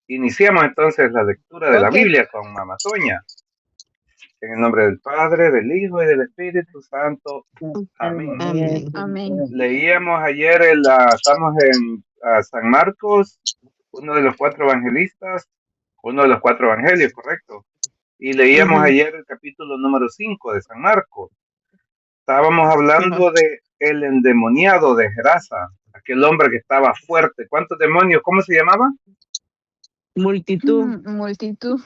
Iniciamos entonces la lectura de la Ok. Biblia con Mamá Toña. En el nombre del Padre, del Hijo y del Espíritu Santo. Amén. Amén. Amén. Leíamos ayer, estamos en San Marcos, uno de los cuatro evangelistas, uno de los cuatro evangelios, correcto. Y leíamos Ujú. ayer el capítulo número 5 de San Marcos. Estábamos Ajá. hablando de el endemoniado de Gerasa, aquel hombre que estaba fuerte. ¿Cuántos demonios? ¿Cómo se llamaba? Multitud. Multitud.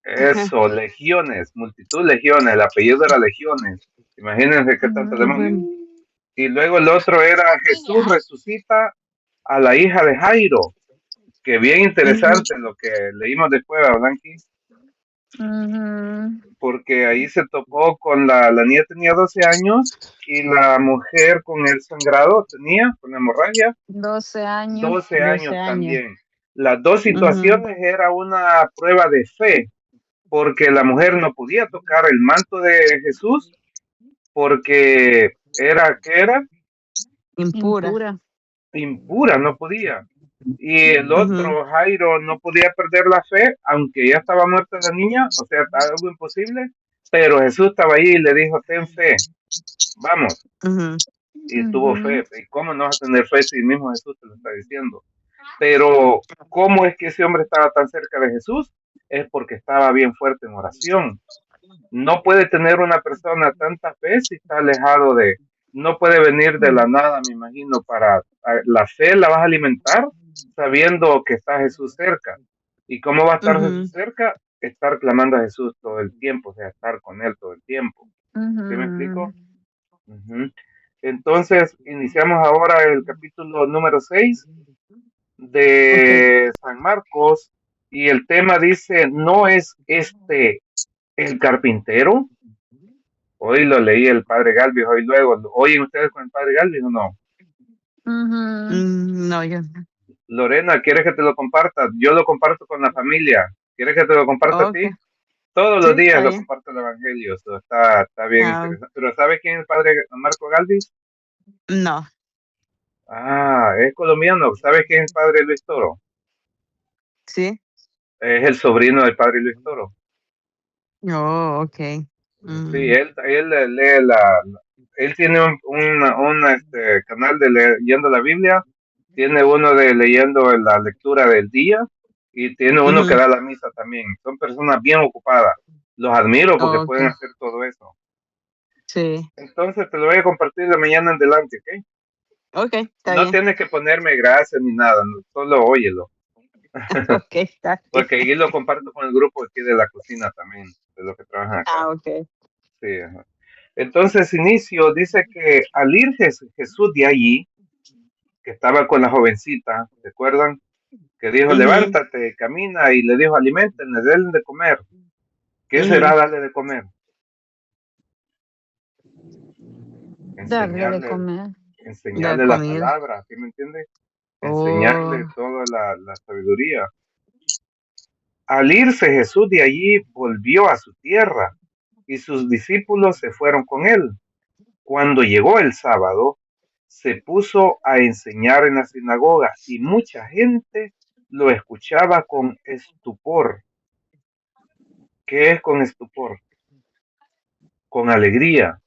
Ajá. Eso, legiones, multitud legiones, el apellido era legiones. Imagínense qué tanto demonio. Ujú. Y luego el otro era Jesús resucita a la hija de Jairo, que bien Ujú. interesante lo que leímos después, ¿verdad, Blanqui? Ujú. Porque ahí se topó con la niña tenía 12 años y la mujer con el sangrado tenía, con la hemorragia, 12 años. 12 12 años años. también. Las dos Ujú. situaciones era una prueba de fe, porque la mujer no podía tocar el manto de Jesús porque ¿qué era? Impura. Impura. Impura, no podía. Y el Ujú. otro, Jairo, no podía perder la fe, aunque ya estaba muerta la niña, o sea, algo imposible, pero Jesús estaba ahí y le dijo, ten fe, vamos, Ujú. y tuvo Ujú. fe. ¿Y cómo no vas a tener fe si mismo Jesús te lo está diciendo? Pero, ¿cómo es que ese hombre estaba tan cerca de Jesús? Es porque estaba bien fuerte en oración. No puede tener una persona tanta fe si está alejado no puede venir de la nada, me imagino, la fe la vas a alimentar sabiendo que está Jesús cerca. ¿Y cómo va a estar Jesús Ujú. cerca? Estar clamando a Jesús todo el tiempo, o sea, estar con Él todo el tiempo. ¿Sí me Ujú. explico? Ujú. Entonces, iniciamos ahora el capítulo número 6 Ok. de San Marcos y el tema dice, ¿no es este el carpintero? Hoy lo leí el padre Galvis, hoy luego. ¿Oyen ustedes con el padre Galvis o no? Ujú. No, yo no. Lorena, ¿quieres que te lo comparta? Yo lo comparto con la familia. ¿Quieres que te lo comparta a Ok. ti? Todos Sí, los días está lo bien. comparto el Evangelio. Eso está bien Ah, interesante. ¿Pero sabe quién es el padre Marco Galvis? no. Ah, es colombiano. ¿Sabe quién es el padre Luis Toro? Sí. Es el sobrino del padre Luis Toro. Oh, ok. Sí, Mm. él lee él tiene un canal de leyendo la Biblia, tiene uno de leyendo la lectura del día y tiene uno que Ujú. da la misa también. Son personas bien ocupadas. Los admiro porque pueden Ok. hacer todo eso. Sí. Entonces te lo voy a compartir de mañana en adelante, ¿ok? Ok, está No bien. tienes que ponerme gracias ni nada, solo óyelo. Ok, está bien. Porque ahí lo comparto con el grupo aquí de la cocina también, de los que trabajan acá. Ah, ok. Sí, ajá. Entonces, inicio, dice que al ir Jesús de allí, que estaba con la jovencita, ¿recuerdan? Que dijo, Ujú. levántate, camina, y le dijo, aliméntenle, denle de comer. ¿Qué será Ujú. darle de comer? Darle de Enseñarle, comer. De enseñarle la comida. palabra, ¿sí me entiende? Enseñarle Oh. toda la sabiduría. Al irse Jesús de allí, volvió a su tierra, y sus discípulos se fueron con él. Cuando llegó el sábado, se puso a enseñar en la sinagoga y mucha gente lo escuchaba con estupor. ¿Qué es con estupor? Con alegría,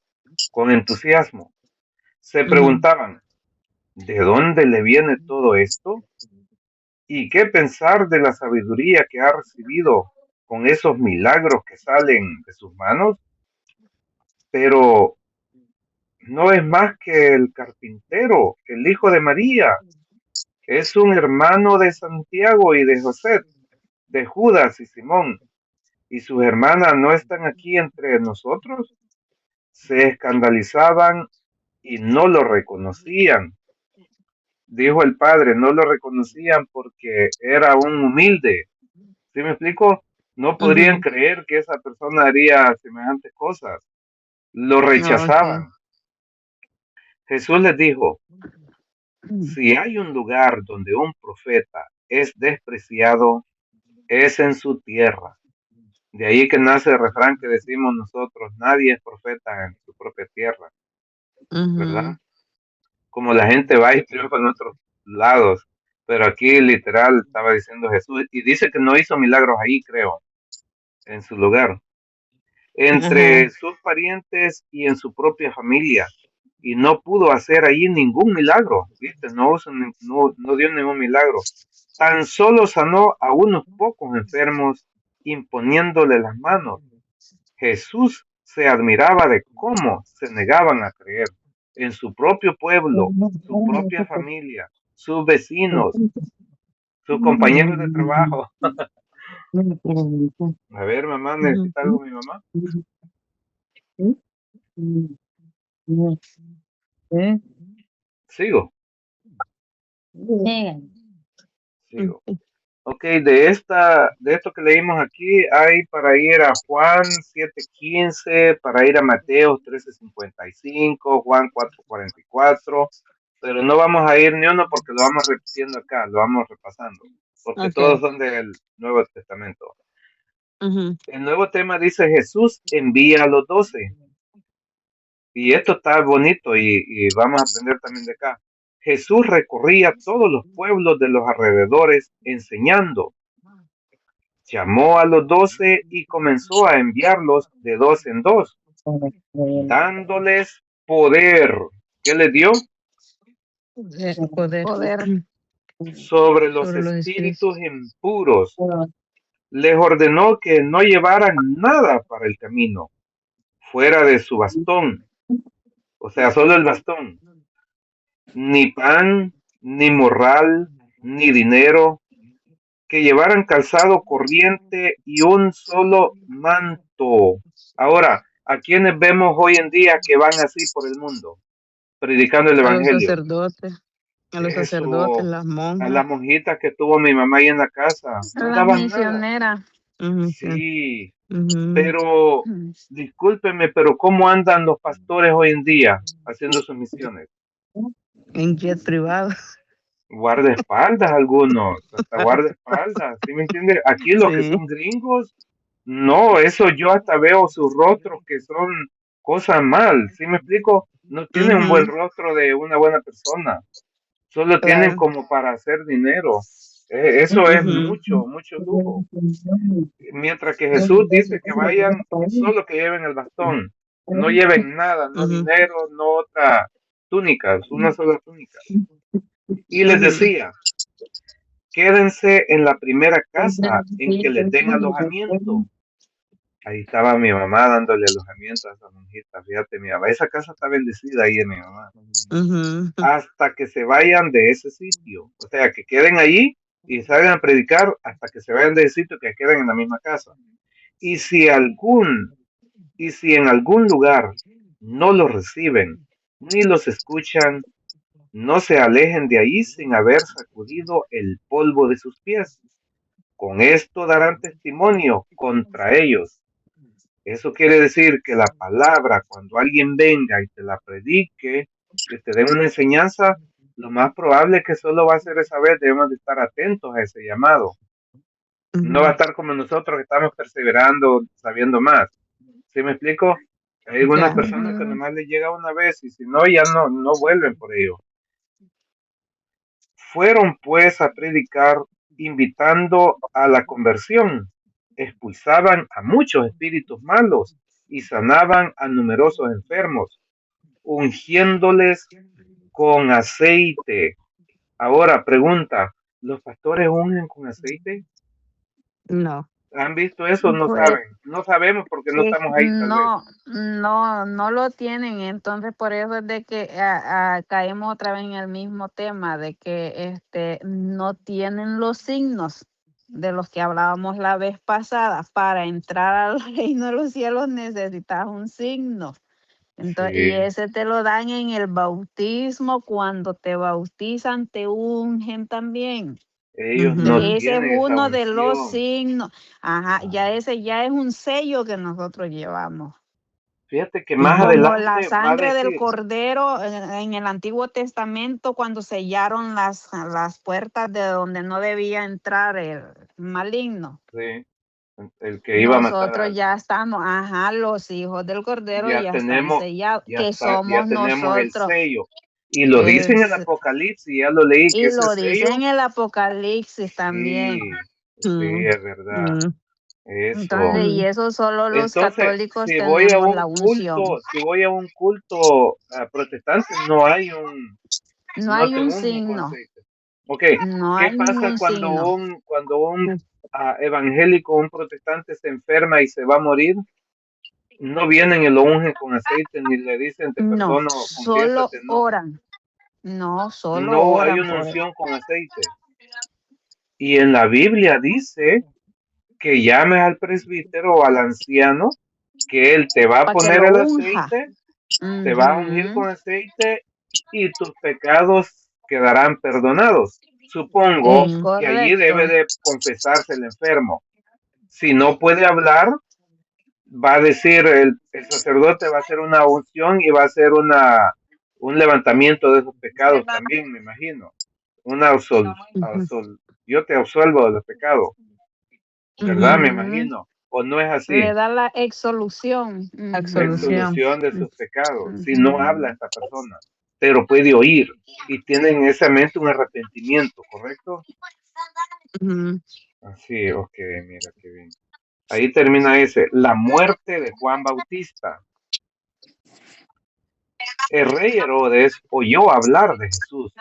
con entusiasmo. Se Ujú. preguntaban, ¿de dónde le viene todo esto? ¿Y qué pensar de la sabiduría que ha recibido con esos milagros que salen de sus manos? Pero no es más que el carpintero, el hijo de María. Es un hermano de Santiago y de José, de Judas y Simón, y sus hermanas no están aquí entre nosotros. Se escandalizaban y no lo reconocían. Dijo el padre, no lo reconocían porque era un humilde. ¿Sí me explico? No podrían Ujú. creer que esa persona haría semejantes cosas. Lo Oh, ok. rechazaban. Jesús les dijo, si hay un lugar donde un profeta es despreciado, es en su tierra. De ahí que nace el refrán que decimos nosotros, nadie es profeta en su propia tierra, Ujú. ¿verdad? Como la gente va y triunfa en otros lados, Pero aquí literal estaba diciendo Jesús, y dice que no hizo milagros ahí, creo, en su lugar, entre sus parientes y en su propia familia. Y no pudo hacer ahí ningún milagro, ¿viste? No dio ningún milagro. Tan solo sanó a unos pocos enfermos imponiéndole las manos. Jesús se admiraba de cómo se negaban a creer en su propio pueblo, su propia familia, sus vecinos, sus compañeros de trabajo. A ver, mamá, ¿necesita algo mi mamá? Sigo, sigo. Ok, de esto que leímos aquí, hay para ir a Juan 7:15, para ir a Mateo 13:55, Juan 4:44, pero no vamos a ir ni uno porque lo vamos repitiendo acá, lo vamos repasando, porque todos son del Nuevo Testamento. El nuevo tema dice Jesús envía a los 12. Y esto está bonito y vamos a aprender también de acá. Jesús recorría todos los pueblos de los alrededores enseñando. Llamó a los 12 y comenzó a enviarlos de dos en dos, dándoles poder. ¿Qué les dio? Poder Sobre los espíritus impuros. Les ordenó que no llevaran nada para el camino, fuera de su bastón, o sea, solo el bastón, ni pan, ni morral, ni dinero, que llevaran calzado corriente y un solo manto. Ahora, ¿a quiénes vemos hoy en día que van así por el mundo, predicando el a los evangelio? sacerdotes, Eso, las a las monjas. monjitas que tuvo mi mamá ahí en la casa, no Las daban nada. misioneras. Sí, pero discúlpeme, pero ¿cómo andan los pastores hoy en día haciendo sus misiones? En jet privado. Guardaespaldas algunos, hasta guardaespaldas, ¿sí me entiende? Aquí los que Sí. son gringos, no, eso yo hasta veo sus rostros que son cosas mal, ¿sí me explico? No tienen un buen rostro de una buena persona, solo tienen Claro. como para hacer dinero. Eso es mucho, mucho lujo. Mientras que Jesús dice que vayan, solo que lleven el bastón, no lleven nada, no dinero, no otra túnica, una sola túnica. Y les decía, quédense en la primera casa en que les den alojamiento. Ahí estaba mi mamá dándole alojamiento a esa monjita. Fíjate, mi mamá, esa casa está bendecida ahí en mi mamá. Hasta que se vayan de ese sitio. O sea, que queden ahí y salgan a predicar hasta que se vayan de ese sitio, que queden en la misma casa. Y si en algún lugar no los reciben, ni los escuchan, no se alejen de ahí sin haber sacudido el polvo de sus pies. Con esto darán testimonio contra ellos. Eso quiere decir que la palabra, cuando alguien venga y te la predique, que te dé una enseñanza, lo más probable es que solo va a ser esa vez. Debemos de estar atentos a ese llamado. No va a estar como nosotros que estamos perseverando, sabiendo más. ¿Sí me explico? Hay algunas personas que nomás les llega una vez y si no, ya no vuelven por ello. Fueron pues a predicar invitando a la conversión, expulsaban a muchos espíritus malos y sanaban a numerosos enfermos, ungiéndoles con aceite. Ahora pregunta, ¿los pastores ungen con aceite? No. ¿Han visto eso? No Pues saben. No sabemos porque no estamos ahí tal vez. no lo tienen. Entonces, por eso es de que caemos otra vez en el mismo tema de que no tienen los signos de los que hablábamos la vez pasada. Para entrar al reino de los cielos necesitas un signo. Entonces, y Sí, ese te lo dan en el bautismo. Cuando te bautizan, te ungen también. ellos no Ese es tienen esa uno de los unción. signos. Ajá, ya ese ya es un sello que nosotros llevamos. Fíjate que más Como la adelante va a sangre del decir, cordero en el Antiguo Testamento, cuando sellaron las puertas de donde no debía entrar el maligno. sí, el que iba a matar Nosotros ya estamos, ajá, los hijos del cordero ya están sellados, que ya somos tenemos el nosotros. sello. Y lo dice en el Es- Apocalipsis, ya lo leí, que y ese lo dice sello, en el Apocalipsis también. sí, es verdad, eso. Entonces, y eso solo los Entonces, católicos tenemos la unción. si voy a un culto protestante, No no hay te un ungen con signo, aceite. Ok, no ¿qué hay pasa ningún signo. cuando un evangélico, un protestante se enferma y se va a morir? No vienen y lo ungen con aceite ni le dicen te No, perdono, solo confiésate, no. oran. No, solo No hay oran una por él. unción con aceite. Y en la Biblia dice que llames al presbítero o al anciano, que él te va a Para que poner lo el unja. aceite, te va a ungir Ujú, con aceite y tus pecados quedarán perdonados. Supongo es que allí debe correcto. de confesarse el enfermo. Si no puede hablar, va a decir, el sacerdote va a hacer una unción y va a hacer un levantamiento de esos pecados también, me imagino. Una Ujú, yo te absuelvo de los pecados, ¿verdad? Me ujú. Ujú. imagino. ¿O no es Le así? da la exsolución. Absolución. Exolución de sus pecados. Si no habla Ujú. esta persona, pero puede oír y tiene en esa mente un arrepentimiento, ¿correcto? Ujú, Así, ok, mira qué bien. Ahí termina ese. La muerte de Juan Bautista. El rey Herodes oyó hablar de Jesús,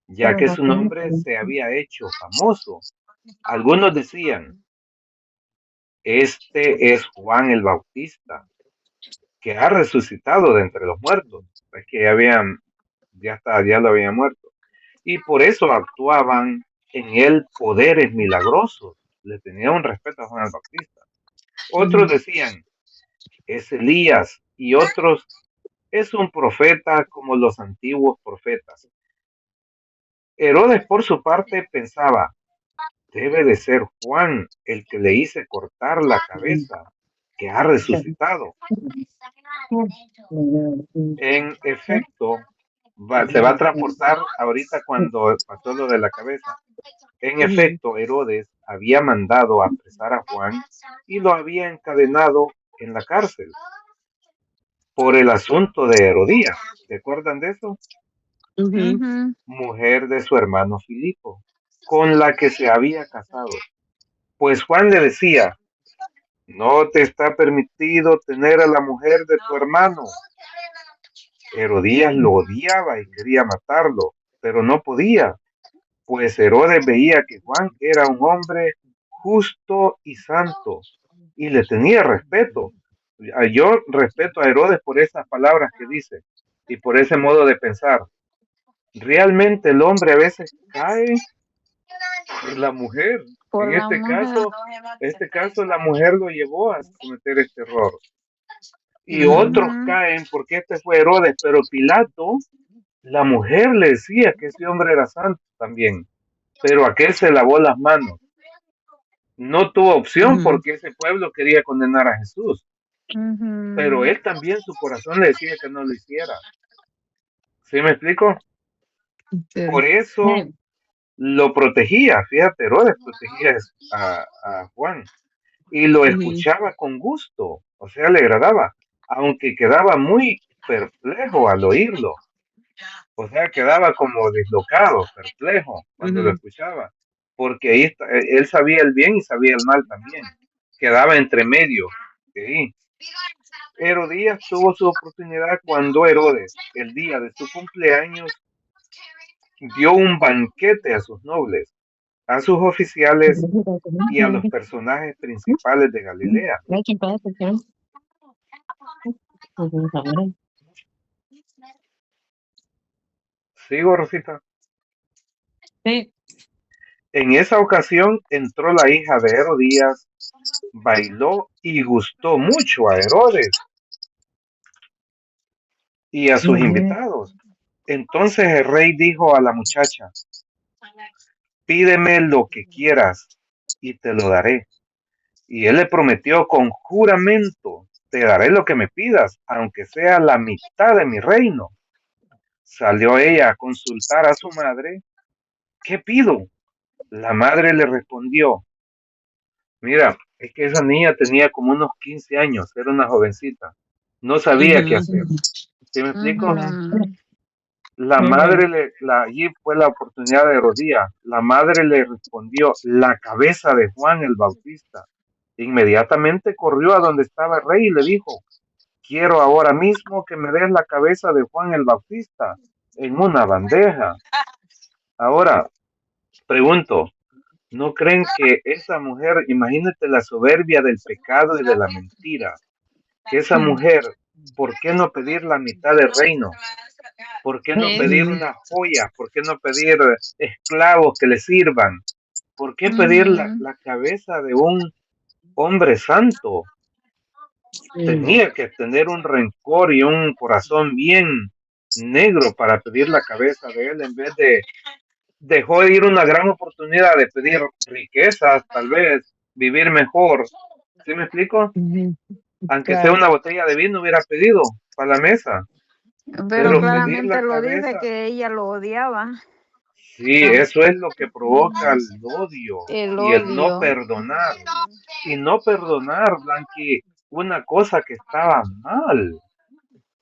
ya que su nombre se había hecho famoso. Algunos decían, este es Juan el Bautista, que ha resucitado de entre los muertos. Es que ya lo habían muerto. Y por eso actuaban en él poderes milagrosos. Le tenían un respeto a Juan el Bautista. Otros ujú, decían, es Elías, y otros, es un profeta como los antiguos profetas. Herodes, por su parte, pensaba, debe de ser Juan el que le hice cortar la cabeza, que ha resucitado. En efecto, se va a transportar ahorita cuando pasó lo de la cabeza. En ujú, efecto, Herodes había mandado apresar a Juan y lo había encadenado en la cárcel por el asunto de Herodías. ¿Se acuerdan de eso? ujú, Ujú. Mujer de su hermano Filipo, con la que se había casado. Pues Juan le decía, no te está permitido tener a la mujer de tu hermano. Herodías lo odiaba y quería matarlo, pero no podía, pues Herodes veía que Juan era un hombre justo y santo y le tenía respeto. Yo respeto a Herodes por esas palabras que dice y por ese modo de pensar. Realmente el hombre a veces cae por la mujer. Por En la mujer. este caso la mujer lo llevó a cometer este error. Y ujú, otros Ujú. caen porque este fue Herodes, pero Pilato, la mujer le decía que ese hombre era santo también, pero aquel se lavó las manos. No tuvo opción ujú. porque ese pueblo quería condenar a Jesús, pero Ujú. él también su corazón le decía que no lo hiciera. ¿Sí me explico? Por Sí. eso lo protegía, fíjate, Herodes protegía a Juan y lo Ujú, escuchaba con gusto, o sea, le agradaba, aunque quedaba muy perplejo al oírlo, o sea, quedaba como dislocado, perplejo cuando lo ujú, escuchaba, porque él sabía el bien y sabía el mal también, quedaba entre medio, ¿sí? Herodías tuvo su oportunidad cuando Herodes, el día de su cumpleaños, dio un banquete a sus nobles, a sus oficiales y a los personajes principales de Galilea. ¿Sigo, Rosita? Sí. En esa ocasión entró la hija de Herodías, bailó y gustó mucho a Herodes y a sus invitados. Entonces el rey dijo a la muchacha, pídeme lo que quieras y te lo daré. Y él le prometió con juramento, te daré lo que me pidas, aunque sea la mitad de mi reino. Salió ella a consultar a su madre, ¿qué pido? La madre le respondió, mira, es que esa niña tenía como unos 15 años, era una jovencita, no sabía qué Ujú, hacer. ¿Sí me explico? Ujú. La madre, allí fue la oportunidad de Herodías. La madre le respondió, la cabeza de Juan el Bautista. Inmediatamente corrió a donde estaba el rey y le dijo, quiero ahora mismo que me des la cabeza de Juan el Bautista en una bandeja. Ahora, pregunto, ¿no creen que esa mujer, imagínate la soberbia del pecado y de la mentira, que esa mujer, ¿por qué no pedir la mitad del reino? ¿Por qué no pedir una joya? ¿Por qué no pedir esclavos que le sirvan? ¿Por qué pedir la cabeza de un hombre santo? Tenía que tener un rencor y un corazón bien negro para pedir la cabeza de él en vez de dejó de ir una gran oportunidad de pedir riquezas, tal vez vivir mejor. ¿Sí me explico? Aunque sea una botella de vino hubiera pedido para la mesa. Pero pedir claramente la lo cabeza, dice que ella lo odiaba. sí, eso es lo que provoca el odio El y el no odio. perdonar. Y no perdonar, Blanqui, una cosa que estaba mal.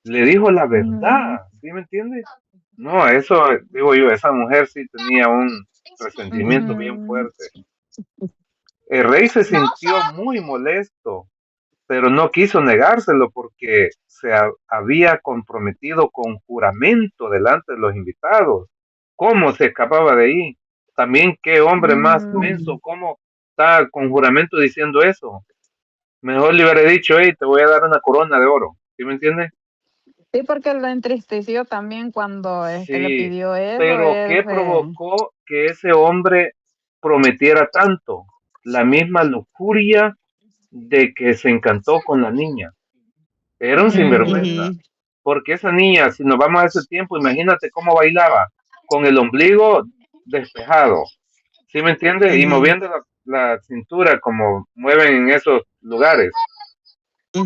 Le dijo la verdad, ¿sí me entiendes? No, eso, digo yo, esa mujer sí tenía un resentimiento bien fuerte. El rey se sintió muy molesto, pero no quiso negárselo porque se había comprometido con juramento delante de los invitados. ¿Cómo se escapaba de ahí? También qué hombre más menso, ¿cómo está con juramento diciendo eso? Mejor le hubiera dicho, hey, te voy a dar una corona de oro. ¿Sí me entiendes? Sí, porque lo entristeció también cuando le Sí, pidió eso. pero ¿qué provocó que ese hombre prometiera tanto? La misma lujuria de que se encantó con la niña. Era un sinvergüenza. Porque esa niña, si nos vamos a ese tiempo, imagínate cómo bailaba, con el ombligo despejado. ¿Sí me entiende? Y moviendo la cintura como mueven en esos lugares. ¿Sí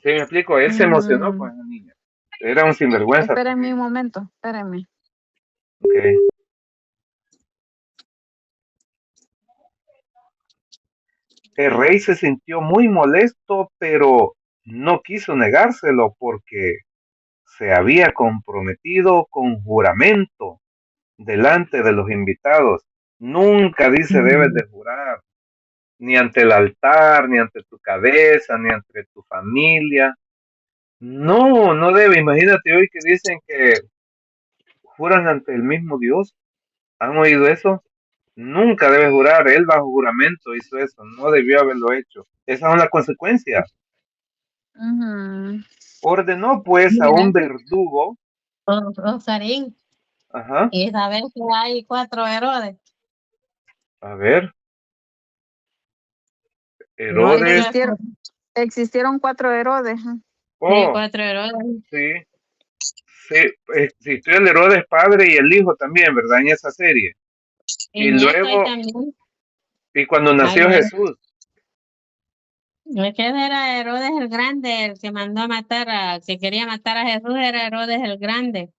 me explico? Él se emocionó con esa niña. Era un sinvergüenza Espérenme también. un momento, espérenme. Okay. El rey se sintió muy molesto, pero no quiso negárselo porque se había comprometido con juramento delante de los invitados. Nunca dice debes de jurar, ni ante el altar, ni ante tu cabeza, ni ante tu familia. No, no debe. Imagínate hoy que dicen que juran ante el mismo Dios. ¿Han oído eso? Nunca debe jurar. Él bajo juramento hizo eso. No debió haberlo hecho. Esas son las consecuencias. Ordenó pues a un verdugo. Rosarín, Ajá. y sabes que hay 4 Herodes. A ver. No Herodes. existieron 4 Herodes. Sí, 4 Herodes. Sí. Sí, existió el Herodes padre y el hijo también, ¿verdad? En esa serie. Y luego, también. y cuando nació Jesús. Es que era Herodes el Grande, el que mandó a matar que quería matar a Jesús, era Herodes el Grande.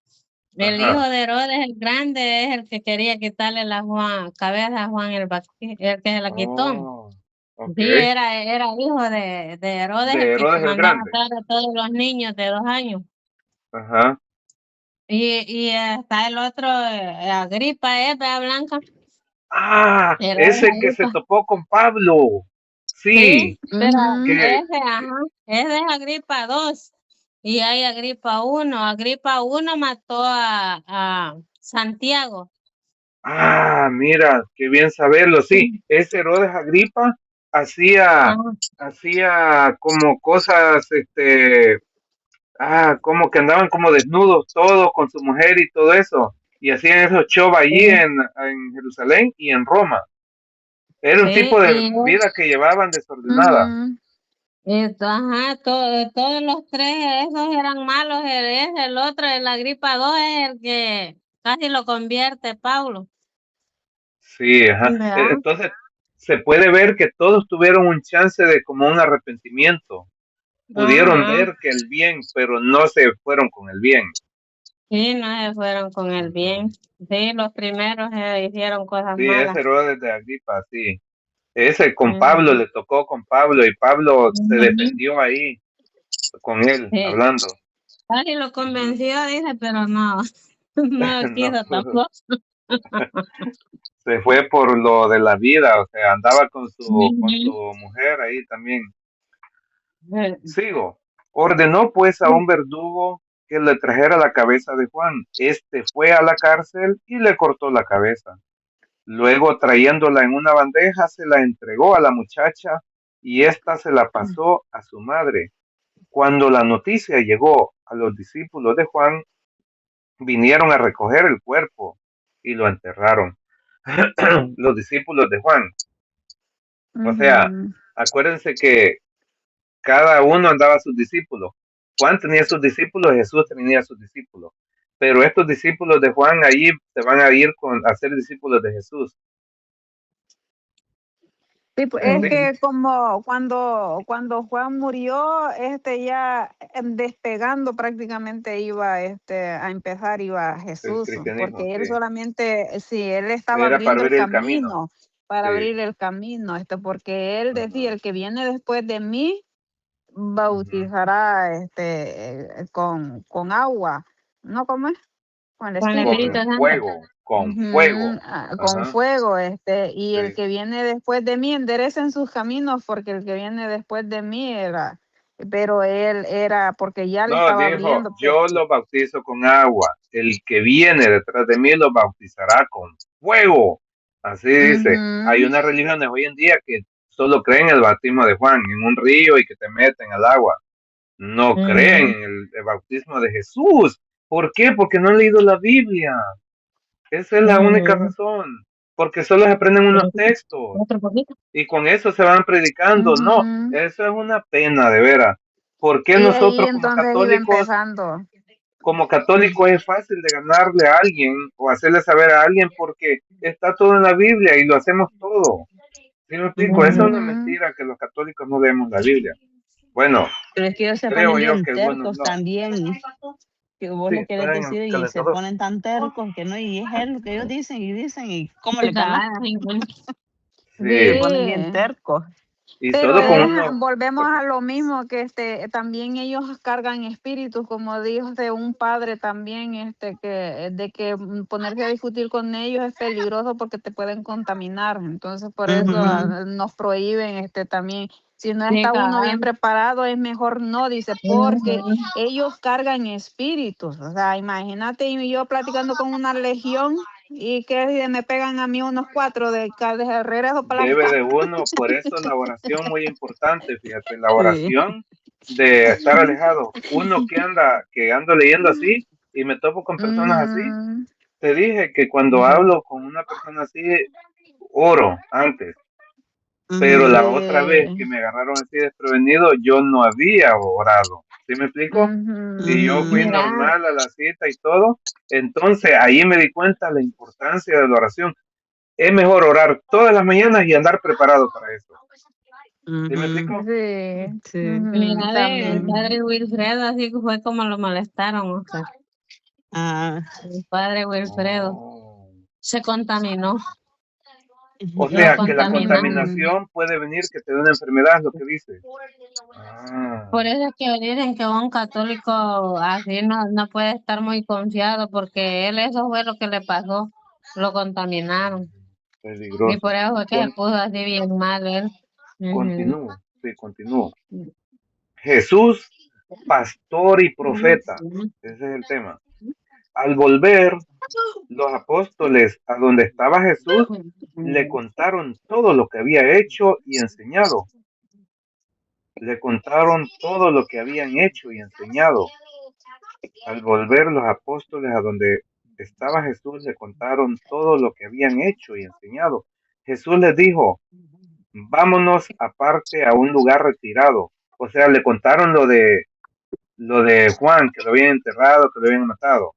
El hijo de Herodes el Grande es el que quería quitarle la cabeza a Juan el Bautista, el que se la quitó. Sí, era hijo de Herodes, De el que Herodes el mandó a Grande. matar a todos los niños de 2 años. Ajá. Y está el otro, Agripa, Blanca. Ah, ese que se topó con Pablo. Sí. Pero Que, ese es Agripa 2. Y hay Agripa 1. Agripa 1 mató a Santiago. Ah, mira, qué bien saberlo. Sí, ese Herodes Agripa hacía como cosas, como que andaban como desnudos todos con su mujer y todo eso. Y hacían esos shows allí en Jerusalén y en Roma. Era un tipo de vida que llevaban desordenada. Todos los 3, esos eran malos. El otro, el Agripa 2, es el que casi lo convierte Pablo. Sí, ajá. Entonces, se puede ver que todos tuvieron un chance de como un arrepentimiento. Pudieron ver que el bien, pero no se fueron con el bien. Sí, no se fueron con el bien. Sí, los primeros hicieron cosas Sí, malas. ese Herodes de Agripa, sí. Ese con Pablo, le tocó con Pablo y Pablo se defendió ahí con él, hablando. Casi lo convenció, dice, pero no. No No, quiso tampoco. se fue por lo de la vida, o sea, andaba con su Ujú. mujer ahí también. Sigo. Ordenó pues a un verdugo que le trajera la cabeza de Juan. Este fue a la cárcel y le cortó la cabeza. Luego, trayéndola en una bandeja, se la entregó a la muchacha y ésta se la pasó a su madre. Cuando la noticia llegó a los discípulos de Juan, vinieron a recoger el cuerpo y lo enterraron. Los discípulos de Juan. O sea, Ujú. acuérdense que cada uno andaba a sus discípulos. Juan tenía sus discípulos, Jesús tenía sus discípulos. Pero estos discípulos de Juan ahí se van a ir a ser discípulos de Jesús. Sí, pues, ¿Me es explico? que como cuando Juan murió, ya despegando prácticamente iba a empezar, iba El Jesús, cristianismo, porque sí. él solamente, sí, él estaba Era para abriendo el abrir el camino. camino, para Sí. abrir el camino, porque él decía, Ajá. el que viene después de mí Ujú. bautizará con agua, ¿no? ¿Cómo es? Con el Con el Espíritu. Espíritu Con Santo. fuego, con Ujú, fuego. con Ajá. fuego, y el Sí. que viene después de mí enderecen sus caminos, porque el que viene después de mí pero él era, porque ya le No, estaba dijo, abriendo, pues. yo lo bautizo con agua. El que viene detrás de mí lo bautizará con fuego. Así dice. Hay Ujú, unas religiones hoy en día que solo creen en el bautismo de Juan, en un río y que te meten al agua. No creen Ujú. en el bautismo de Jesús. ¿Por qué? Porque no han leído la Biblia. Esa es la única Ujú. razón. Porque solo se aprenden unos textos Otro poquito. y con eso se van predicando. No, ujú. eso es una pena, de veras. ¿Por qué Y ahí nosotros entonces iba empezando. como católicos es fácil de ganarle a alguien o hacerle saber a alguien porque está todo en la Biblia y lo hacemos todo? ¿Sí me explico? Eso es Ujú. una Ujú. mentira que los católicos no leemos la Biblia. Bueno, Pero es que ellos se creo ponen yo bien que algunos tercos no. también, que vos Sí, le querés están decir y se calentados. ponen tan tercos que no, y es él lo que ellos dicen, y cómo le calás, Cabal, ujú. se Sí, ponen bien Sí. tercos. y Pero solo con uno. volvemos a lo mismo que también ellos cargan espíritus, como dijo de un padre también, ponerse a discutir con ellos es peligroso porque te pueden contaminar. Entonces por eso Ujú. nos prohíben también. Si no Sí, está uno bien cabal. preparado, es mejor no, dice, porque Ujú. ellos cargan espíritus. O sea, imagínate y yo platicando con una legión y que me pegan a mí unos cuatro de regreso para la Debe casa. de uno, por eso la oración muy importante, fíjate, la Sí. oración de estar alejado. Uno que ando leyendo así y me topo con personas así, Ujú, te dije que cuando Ujú, hablo con una persona así, oro antes, pero ujú, la otra vez sí. que me agarraron así desprevenido, yo no había orado. ¿Sí me explico? Y yo Ujú, fui ujú. Mira, normal a la cita y todo. Entonces ahí me di cuenta la importancia de la oración. Es mejor orar todas las mañanas y andar preparado para eso. ¿Sí me Ujú, explico? sí. sí. Ujú, mira, el también. padre Wilfredo, así que fue como lo molestaron, o sea, Ah, el padre Wilfredo Oh. se contaminó, O lo sea, que la contaminaron. Ujú, contaminación puede venir que te dé una enfermedad, es lo que dice. Ah, Por eso es que dicen que un católico así no puede estar muy confiado, porque él eso fue lo que le pasó, lo contaminaron. Y por peligroso. eso fue que se Con, puso así bien mal él. Ujú. continúo, sí, continúo. Jesús, pastor y profeta. Ese es el tema. Al volver, los apóstoles a donde estaba Jesús le contaron todo lo que había hecho y enseñado. Le contaron todo lo que habían hecho y enseñado. Al volver los apóstoles a donde estaba Jesús le contaron todo lo que habían hecho y enseñado. Jesús les dijo, vámonos aparte a un lugar retirado. O sea, le contaron lo de Juan, que lo habían enterrado, que lo habían matado,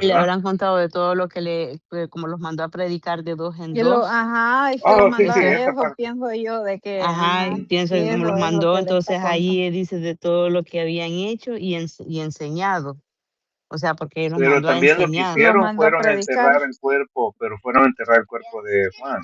le ¿verdad? habrán contado de todo lo que como los mandó a predicar de dos en dos. ajá, y que los Oh, sí, mandó sí, a Entonces, esa eso, parte. pienso yo, de que, ajá, ajá, pienso que como los eso mandó, que le está entonces contando. ahí dice de todo lo que habían hecho y enseñado. O sea, porque él los Pero mandó a también lo que enseñar. Los hicieron mandó a fueron predicar. enterrar el cuerpo, pero fueron a enterrar el cuerpo de Juan.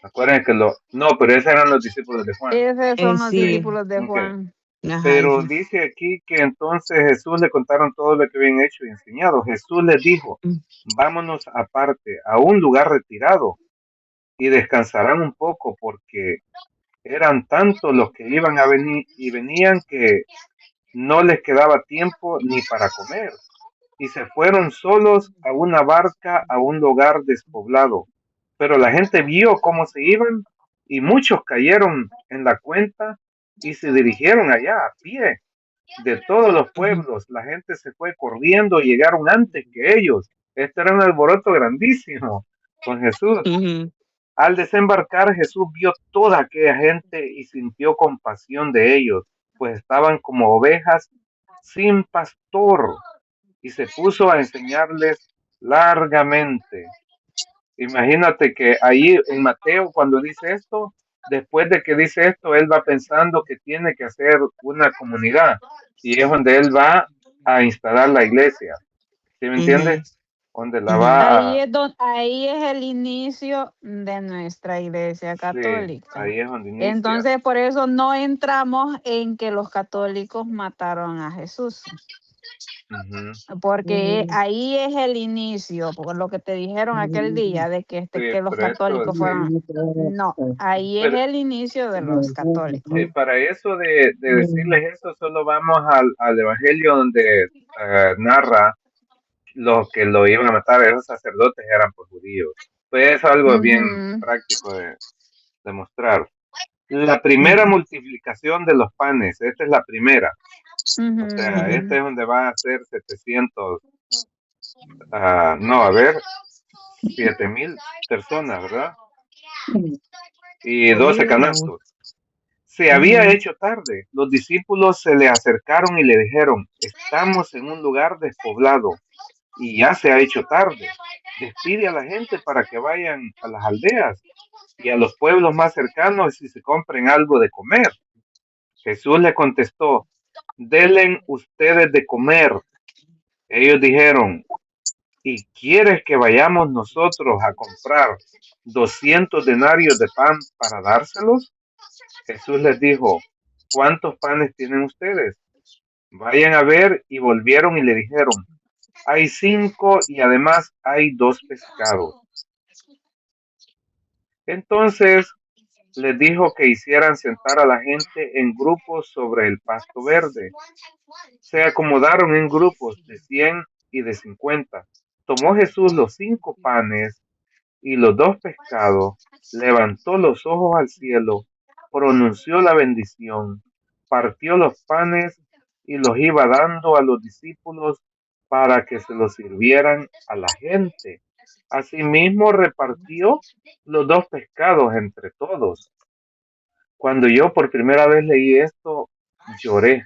Acuérdense que no, pero esos eran los discípulos de Juan. Esos son los Sí, discípulos de Okay. Juan. Ajá, Pero dice. dice aquí que entonces Jesús le contaron todo lo que habían hecho y enseñado. Jesús les dijo, Mm, vámonos aparte, a un lugar retirado y descansarán un poco porque eran tantos los que iban a venir y venían que no les quedaba tiempo ni para comer. Y se fueron solos a una barca a un lugar despoblado. Pero la gente vio cómo se iban y muchos cayeron en la cuenta y se dirigieron allá a pie. De todos los ujú, pueblos, la gente se fue corriendo y llegaron antes que ellos. Este era un alboroto grandísimo con Jesús. ujú, Al desembarcar, Jesús vio toda aquella gente y sintió compasión de ellos, pues estaban como ovejas sin pastor, y se puso a enseñarles largamente. Imagínate que ahí en Mateo, cuando dice esto, después de que dice esto, él va pensando que tiene que hacer una comunidad, y es donde él va a instalar la iglesia. ¿Sí me entiendes? ujú, Donde la ujú, va a... Ahí es el inicio de nuestra iglesia Sí, católica. ahí es donde inicia. Entonces, por eso no entramos en que los católicos mataron a Jesús, Ujú. porque ahí es el inicio, por lo que te dijeron aquel día de que, Sí, que los pero eso, católicos sí, fueron. No, ahí es pero el inicio de los católicos. sí, para eso de decirles eso, solo vamos al Evangelio donde narra los que lo iban a matar, esos sacerdotes eran por judíos. Pues es algo bien Ujú, práctico de mostrar. La primera ujú, multiplicación de los panes, esta es la primera. O sea, ujú, este es donde va a ser 700, no, a ver, 7,000 personas, ¿verdad? Y 12 Comido de agua. canastos. Se había Ujú, hecho tarde. Los discípulos se le acercaron y le dijeron, estamos en un lugar despoblado y ya se ha hecho tarde. Despide a la gente para que vayan a las aldeas y a los pueblos más cercanos y se compren algo de comer. Jesús le contestó, denle ustedes de comer. Ellos dijeron, ¿y quieres que vayamos nosotros a comprar 200 denarios de pan para dárselos? Jesús les dijo, ¿cuántos panes tienen ustedes? Vayan a ver, y volvieron y le dijeron, hay 5 y además hay 2 pescados. Entonces les dijo que hicieran sentar a la gente en grupos sobre el pasto verde. Se acomodaron en grupos de 100 y de 50. Tomó Jesús los 5 panes y los 2 pescados, levantó los ojos al cielo, pronunció la bendición, partió los panes y los iba dando a los discípulos para que se los sirvieran a la gente. Asimismo repartió los 2 pescados entre todos. Cuando yo por primera vez leí esto, lloré.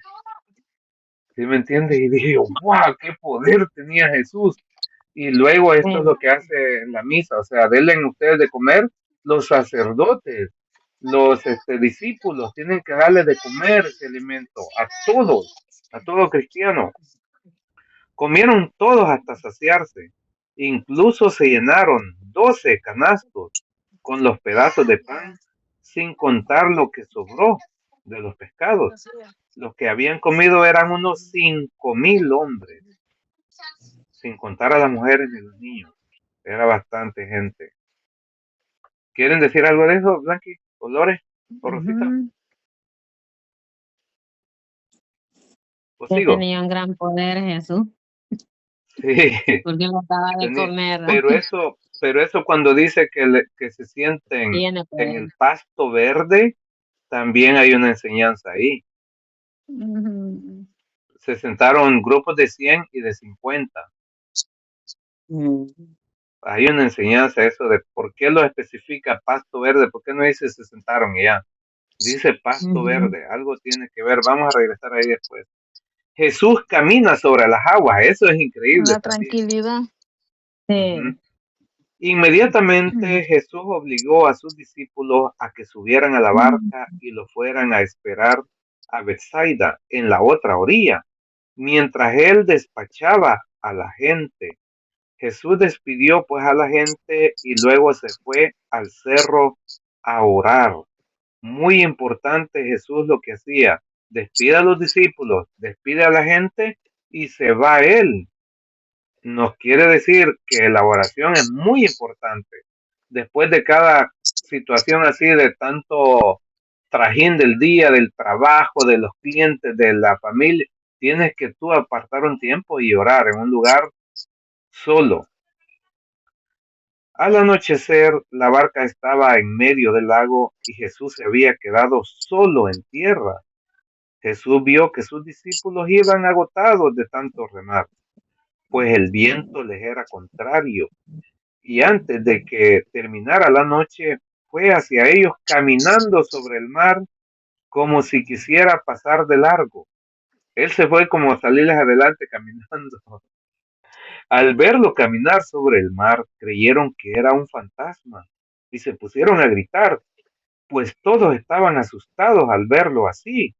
¿Sí me entiendes? Y dije, ¡wow! ¡Qué poder tenía Jesús! Y luego esto es lo que hace en la misa, o sea, denle ustedes de comer, los sacerdotes, los discípulos, tienen que darle de comer ese alimento a todo cristiano. Comieron todos hasta saciarse, incluso se llenaron 12 canastos con los pedazos de pan, sin contar lo que sobró de los pescados. Los que habían comido eran unos 5,000 hombres, sin contar a las mujeres y los niños. Era bastante gente. ¿Quieren decir algo de eso, Blanqui? ¿O Lore? ¿O Rosita? ujú. ¿O Que sigo? tenía un gran poder Jesús, Sí, porque lo daba de tenía. comer, Pero eso cuando dice que se sienten tiene en poder. el pasto verde, también hay una enseñanza ahí. Ujú. Se sentaron grupos de 100 y de 50. Hay una enseñanza eso de por qué lo especifica pasto verde, por qué no dice se sentaron y ya. Dice pasto ujú, verde, algo tiene que ver. Vamos a regresar ahí después. Jesús camina sobre las aguas, eso es increíble La también. tranquilidad. Ujú. Sí. Inmediatamente Jesús obligó a sus discípulos a que subieran a la barca y lo fueran a esperar a Bethsaida, en la otra orilla, mientras él despachaba a la gente. Jesús despidió pues a la gente y luego se fue al cerro a orar. Muy importante Jesús lo que hacía. despide a los discípulos, despide a la gente y se va él. Nos quiere decir que la oración es muy importante. Después de cada situación así de tanto trajín del día, del trabajo, de los clientes, de la familia, tienes que tú apartar un tiempo y orar en un lugar solo. Al anochecer, la barca estaba en medio del lago y Jesús se había quedado solo en tierra. Jesús vio que sus discípulos iban agotados de tanto remar, pues el viento les era contrario. Y antes de que terminara la noche, fue hacia ellos caminando sobre el mar como si quisiera pasar de largo. Él se fue como a salirles adelante caminando. Al verlo caminar sobre el mar, creyeron que era un fantasma y se pusieron a gritar, pues todos estaban asustados al verlo así.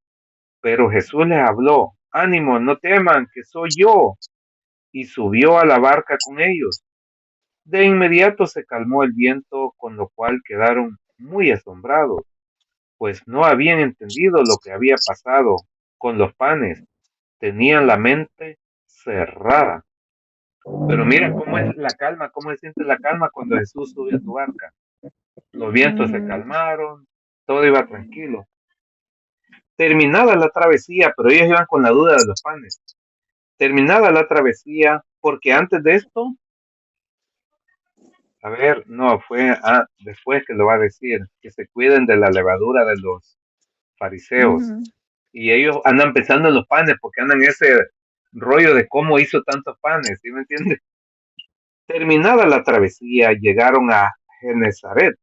Pero Jesús les habló: ánimo, no teman, que soy yo. Y subió a la barca con ellos. De inmediato se calmó el viento, con lo cual quedaron muy asombrados, pues no habían entendido lo que había pasado con los panes. Tenían la mente cerrada. Pero mira cómo es la calma, cómo se siente la calma cuando Jesús sube a tu barca. Los vientos se Ujú. calmaron, todo iba tranquilo. Terminada la travesía, pero ellos iban con la duda de los panes. Terminada la travesía, porque antes de esto, a ver, no, fue después que lo va a decir, que se cuiden de la levadura de los fariseos. Ujú. Y ellos andan pensando en los panes, porque andan en ese rollo de cómo hizo tantos panes, ¿sí me entiendes? Terminada la travesía, llegaron a Genezaret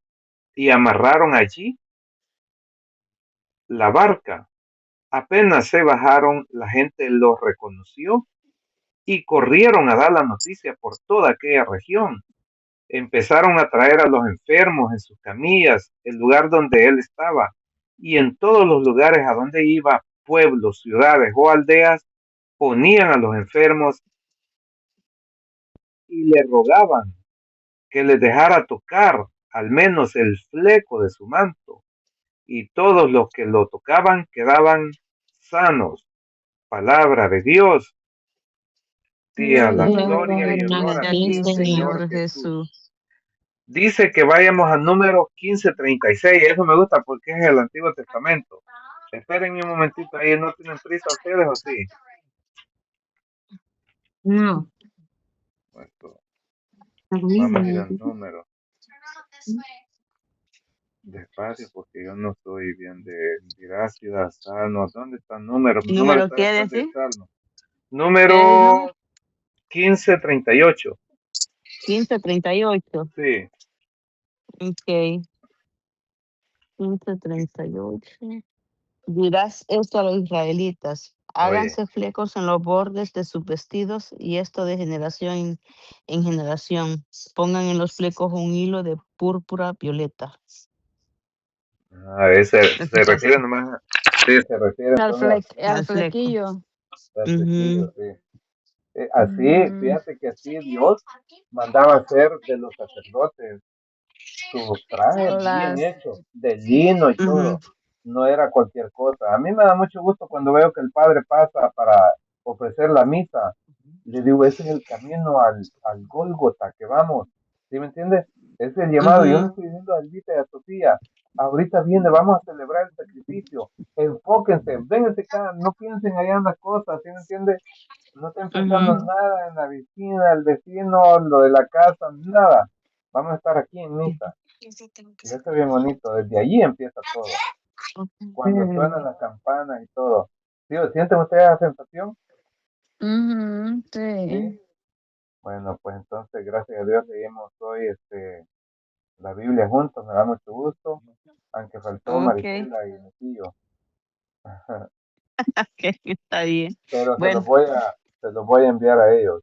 y amarraron allí la barca. Apenas se bajaron, la gente los reconoció y corrieron a dar la noticia por toda aquella región. Empezaron a traer a los enfermos en sus camillas, el lugar donde él estaba, y en todos los lugares a donde iba, pueblos, ciudades o aldeas, ponían a los enfermos y le rogaban que les dejara tocar al menos el fleco de su manto, y todos los que lo tocaban quedaban sanos. Palabra de Dios, tía, la gloria y honor Gloria a a ti, ti, Señor Señor Jesús. Jesús. Dice que vayamos al número 1536. Eso me gusta porque es el Antiguo Testamento. Esperen un momentito ahí, ¿no tienen prisa ustedes o sí? No. Esto, vamos a ir al Ujú. número. Despacio porque yo no estoy bien de Ciudad Salmo. ¿Dónde está el número? El número ¿Número está qué después del decir? Salmo. ¿Qué número? Número 1538. 1538. Sí. Ok. 1538. Dirás esto a los israelitas: Oye, háganse flecos en los bordes de sus vestidos, y esto de generación en generación. Pongan en los flecos un hilo de púrpura violeta. ese Eso se está refiere así, nomás. Sí, se refiere entonces Al al fleco. flequillo. al Ujú, flequillo, sí. Así, Ujú. fíjate que así Dios mandaba hacer de los sacerdotes sus trajes bien Las, hechos, de lino y ujú, todo. No era cualquier cosa. A mí me da mucho gusto cuando veo que el padre pasa para ofrecer la misa. Le digo, ese es el camino al Gólgota que vamos. ¿Sí me entiendes? Ese es el llamado. Yo le ujú, estoy diciendo a Elvita y a Sofía, ahorita viene, vamos a celebrar el sacrificio. Enfóquense, vénganse acá, no piensen allá en las cosas, ¿sí me entiendes? No estén pensando ujú, en nada, en la vecina, el vecino, lo de la casa, nada. Vamos a estar aquí en misa. Y eso es bien bonito. Desde allí empieza todo. Cuando suenan las campanas y todo. ¿Sí, ¿sienten ustedes esa sensación? ujú, sí. Sí. Bueno, pues entonces, gracias a Dios, leímos hoy la Biblia juntos. Me da mucho gusto. Aunque faltó ok, Marisela y Netillo. ok, está bien. Pero Bueno, se los voy a enviar a ellos.